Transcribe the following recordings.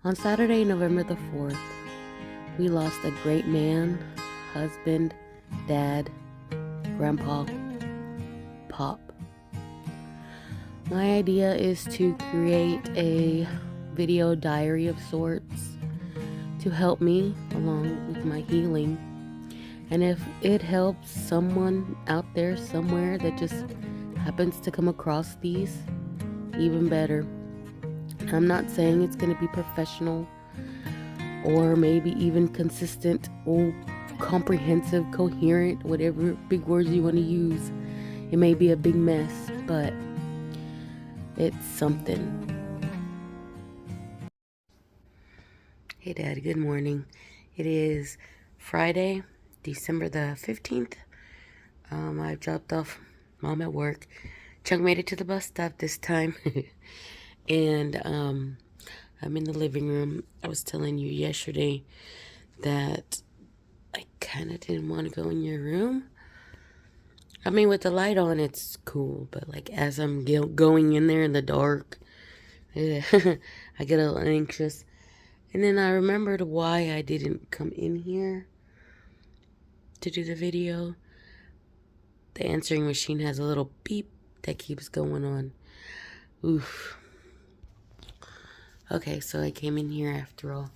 On Saturday, November the 4th, we lost a great man, husband, dad, grandpa, pop. My idea is to create a video diary of sorts to help me along with my healing. And if it helps someone out there somewhere that just happens to come across these, even better. I'm not saying it's going to be professional or maybe even consistent or comprehensive, coherent, whatever big words you want to use. It may be a big mess, but it's something. Hey Dad, good morning. It is Friday, December the 15th. I dropped off Mom at work. Chunk made it to the bus stop this time. And I'm in the living room. I was telling you yesterday that I kind of didn't want to go in your room. I mean, with the light on, it's cool. But like as I'm going in there in the dark, I get a little anxious. And then I remembered why I didn't come in here to do the video. The answering machine has a little beep that keeps going on. Oof. Okay, so I came in here after all.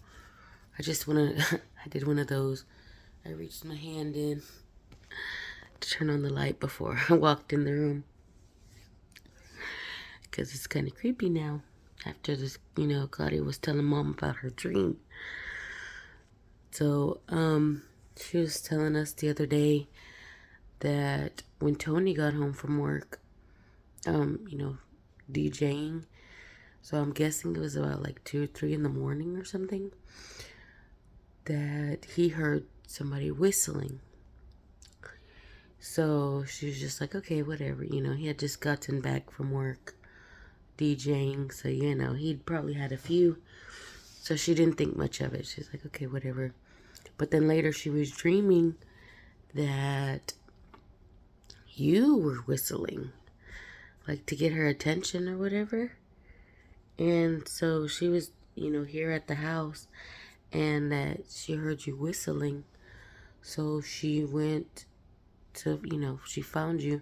I did one of those. I reached my hand in to turn on the light before I walked in the room. Because it's kind of creepy now. After this, Claudia was telling Mom about her dream. So, she was telling us the other day that when Tony got home from work, DJing. So I'm guessing it was about like 2 or 3 in the morning or something, that he heard somebody whistling. So she was just like, okay, whatever. He had just gotten back from work DJing. So, he'd probably had a few. So she didn't think much of it. She's like, okay, whatever. But then later she was dreaming that you were whistling, like to get her attention or whatever. And so she was, here at the house and that she heard you whistling. So she went to, she found you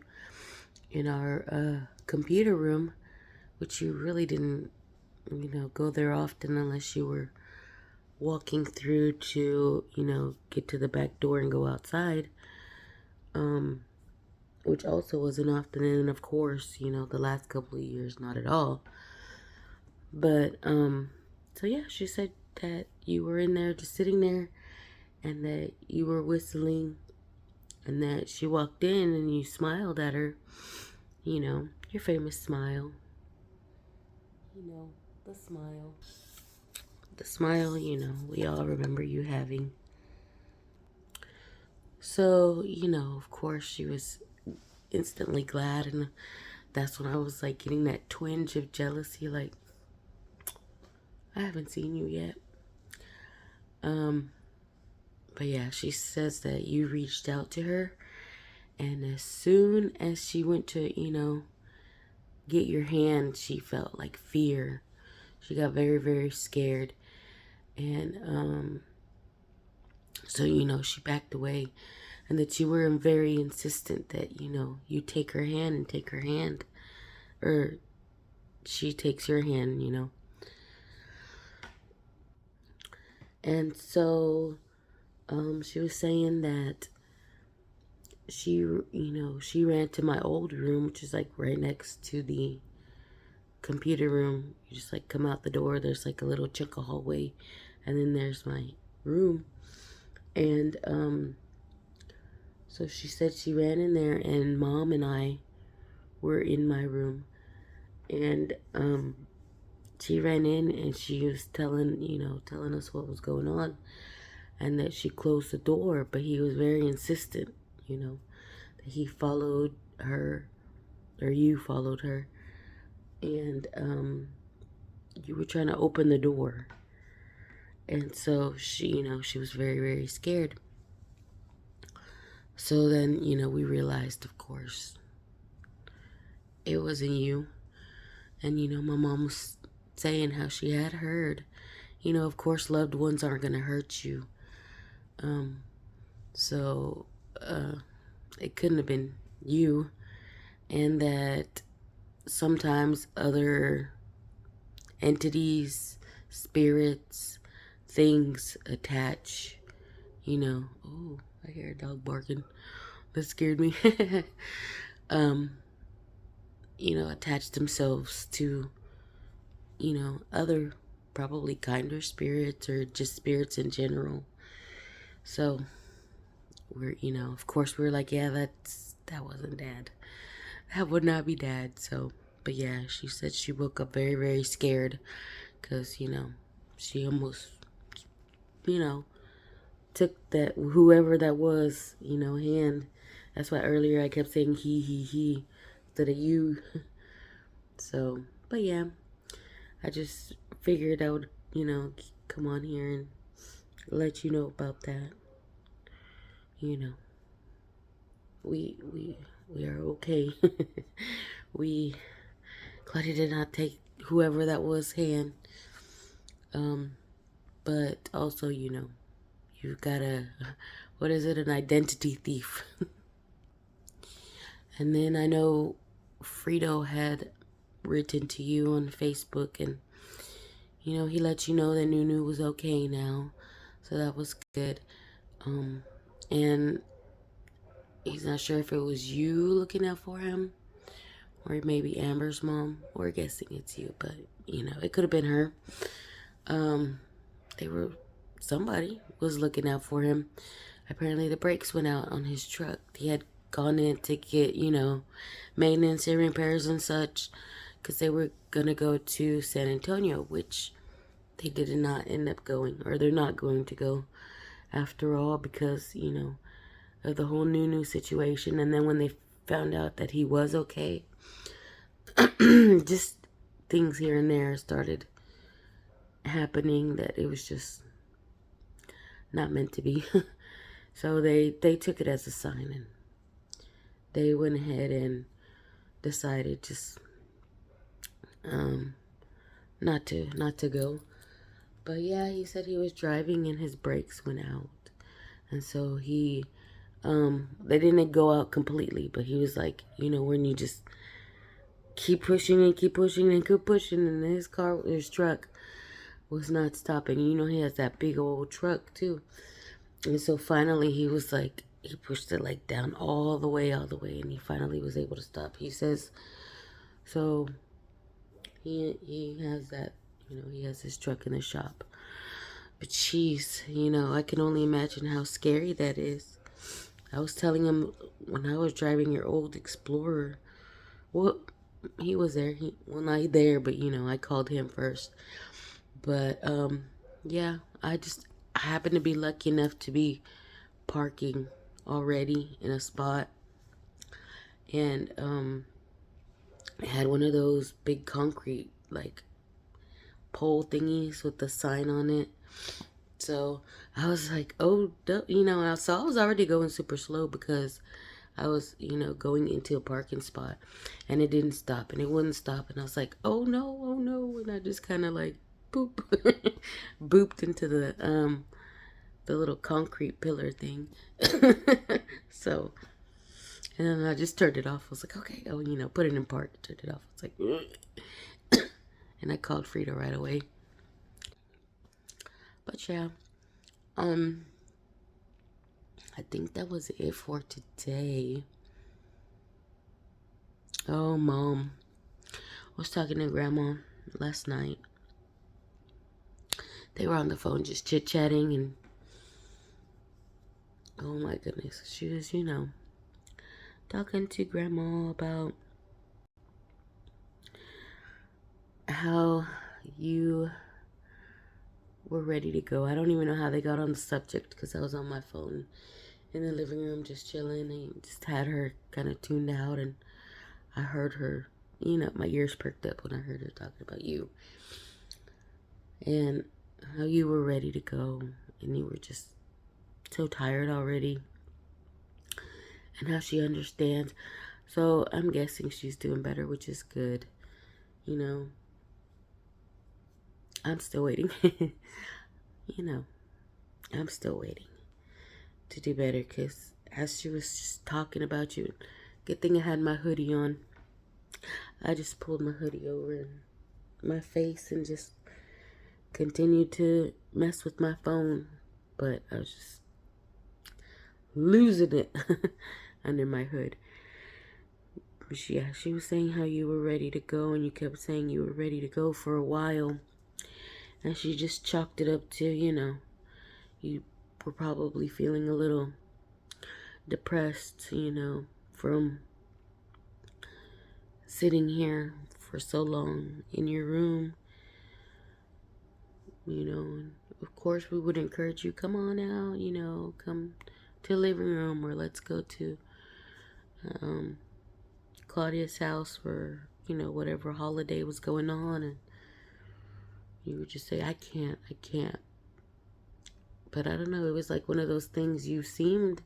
in our computer room, which you really didn't, go there often unless you were walking through to, get to the back door and go outside. Which also wasn't often, and of course, the last couple of years, not at all. But, so yeah, she said that you were in there just sitting there and that you were whistling and that she walked in and you smiled at her, your famous smile. The smile. The smile, we all remember you having. So, of course, she was instantly glad, and that's when I was like getting that twinge of jealousy, like, I haven't seen you yet. But yeah, she says that you reached out to her, and as soon as she went to, get your hand, she felt like fear. She got very, very scared. And so, she backed away. And that you were very insistent that, you take her hand and take her hand. Or she takes your hand. And so, she was saying that she ran to my old room, which is like right next to the computer room. You just like come out the door, there's like a little chunk of hallway, and then there's my room. And so she said she ran in there, and Mom and I were in my room. And she ran in and she was telling us what was going on, and that she closed the door, but he was very insistent, that he followed her, or you followed her, and you were trying to open the door. And so she was very, very scared. So then, we realized, of course, it wasn't you. And, my mom was saying how she had heard, you know, of course, loved ones aren't going to hurt you. Um, so it couldn't have been you. And that sometimes other entities, spirits, things attach, you know. Oh, I hear a dog barking. That scared me. um, you know, attach themselves to, you know, other probably kinder spirits or just spirits in general. So we're, you know, of course we're like, yeah, that wasn't dad. That would not be dad. So, but yeah, she said she woke up very, very scared because, you know, she almost, you know, took that, whoever that was, you know, hand. That's why earlier I kept saying he instead of you. So, but yeah, I just figured I would, you know, come on here and let you know about that. You know, we are okay. We Claudia did not take whoever that was hand. Um, but also, you know, you've got a, what is it, an identity thief. And then I know Frito had written to you on Facebook, and you know, he let you know that Nunu was okay now, so that was good. Um, and he's not sure if it was you looking out for him, or maybe Amber's mom. We're guessing it's you, but you know, it could have been her. Um, they were somebody was looking out for him. Apparently, the brakes went out on his truck. He had gone in to get, you know, maintenance and repairs and such, because they were gonna go to San Antonio, which they did not end up going, or they're not going to go after all, because, you know, of the whole Nunu situation. And then when they found out that he was okay, just things here and there started happening that it was just not meant to be. So they took it as a sign, and they went ahead and decided just not to go. But yeah, he said he was driving and his brakes went out, and so he they didn't go out completely, but he was like, you know, when you just keep pushing and keep pushing and keep pushing, and his truck was not stopping. You know, he has that big old truck too. And so finally he was like, he pushed it like down all the way, and he finally was able to stop. He says, so he has that, you know, he has his truck in the shop. But jeez, you know, I can only imagine how scary that is. I was telling him when I was driving your old Explorer, well, he was there. Well, not there, but you know, I called him first. But yeah, I happened to be lucky enough to be parking already in a spot, and it had one of those big concrete like pole thingies with the sign on it. So I was like, oh, you know, so I was already going super slow because I was, you know, going into a parking spot, and it didn't stop, and it wouldn't stop, and I was like, oh no, and I just kind of like boop, booped into the little concrete pillar thing. So, and then I just turned it off. I was like, okay, oh, you know, put it in park, turned it off. It's like, and I called Frida right away. But yeah, um, I think that was it for today. Oh, Mom, I was talking to Grandma last night. They were on the phone just chit-chatting, and oh my goodness, she was, you know, talking to Grandma about how you were ready to go. I don't even know how they got on the subject because I was on my phone in the living room just chilling, and just had her kind of tuned out, and I heard her, you know, my ears perked up when I heard her talking about you and how you were ready to go, and you were just so tired already, and how she understands. So I'm guessing she's doing better, which is good, you know. I'm still waiting. You know, I'm still waiting to do better because as she was just talking about you, good thing I had my hoodie on. I just pulled my hoodie over my face and just continued to mess with my phone. But I was just losing it under my hood. She was saying how you were ready to go, and you kept saying you were ready to go for a while. And she just chalked it up to, you were probably feeling a little depressed, from sitting here for so long in your room, and of course we would encourage you, come on out, come to the living room, or let's go to Claudia's house for, whatever holiday was going on, and you would just say, I can't. But I don't know, it was like one of those things, you seemed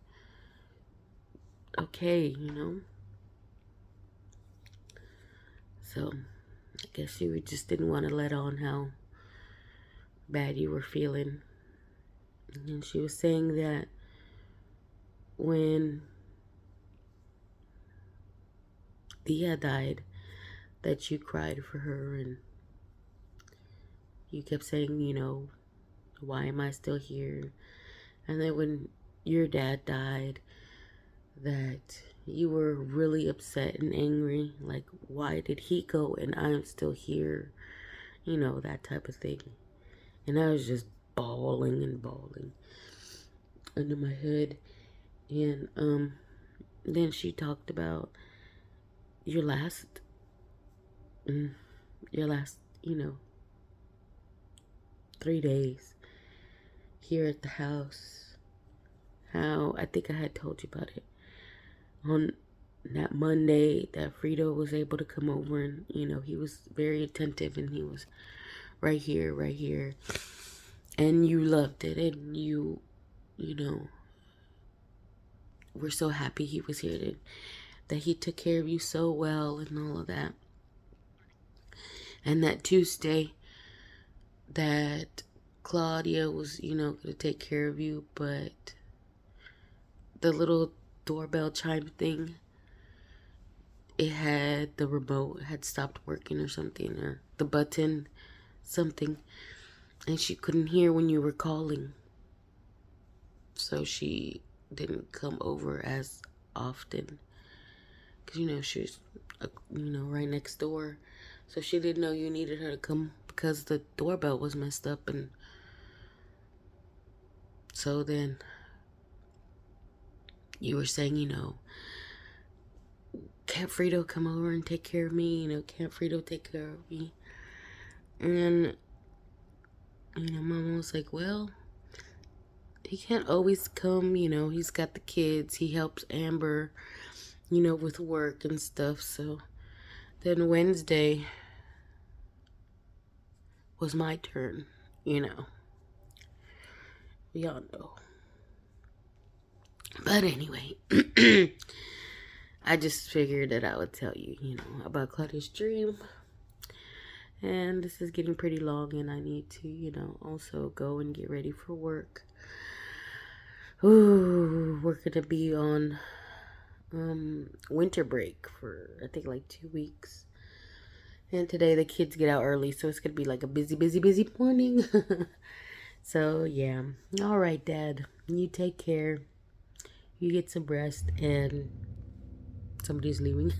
okay, So, I guess you just didn't want to let on how bad you were feeling. And she was saying that when Dia died, that you cried for her, and you kept saying, why am I still here? And then when your dad died, that you were really upset and angry, like, why did he go and I'm still here? That type of thing. And I was just bawling and bawling under my hood. And then she talked about your last, 3 days here at the house. How, I think I had told you about it. On that Monday that Frito was able to come over, and, he was very attentive, and he was right here. And you loved it, and you were so happy he was here, that he took care of you so well and all of that. And that Tuesday that Claudia was, going to take care of you, but the little doorbell chime thing, the remote had stopped working or something, or the button, something, and she couldn't hear when you were calling. So she didn't come over as often, because, she was, right next door. So she didn't know you needed her to come because the doorbell was messed up. And so then you were saying, can't Frito come over and take care of me? Can't Frito take care of me? And, Mama was like, well, he can't always come, he's got the kids. He helps Amber, with work and stuff. So then Wednesday was my turn, we all know. But anyway, I just figured that I would tell you, about Claudia's dream. And this is getting pretty long, and I need to, also go and get ready for work. Ooh, we're going to be on winter break for, I think, like 2 weeks. And today the kids get out early, so it's going to be like a busy morning. So, yeah. All right, Dad. You take care. You get some rest, and somebody's leaving.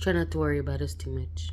Try not to worry about us too much.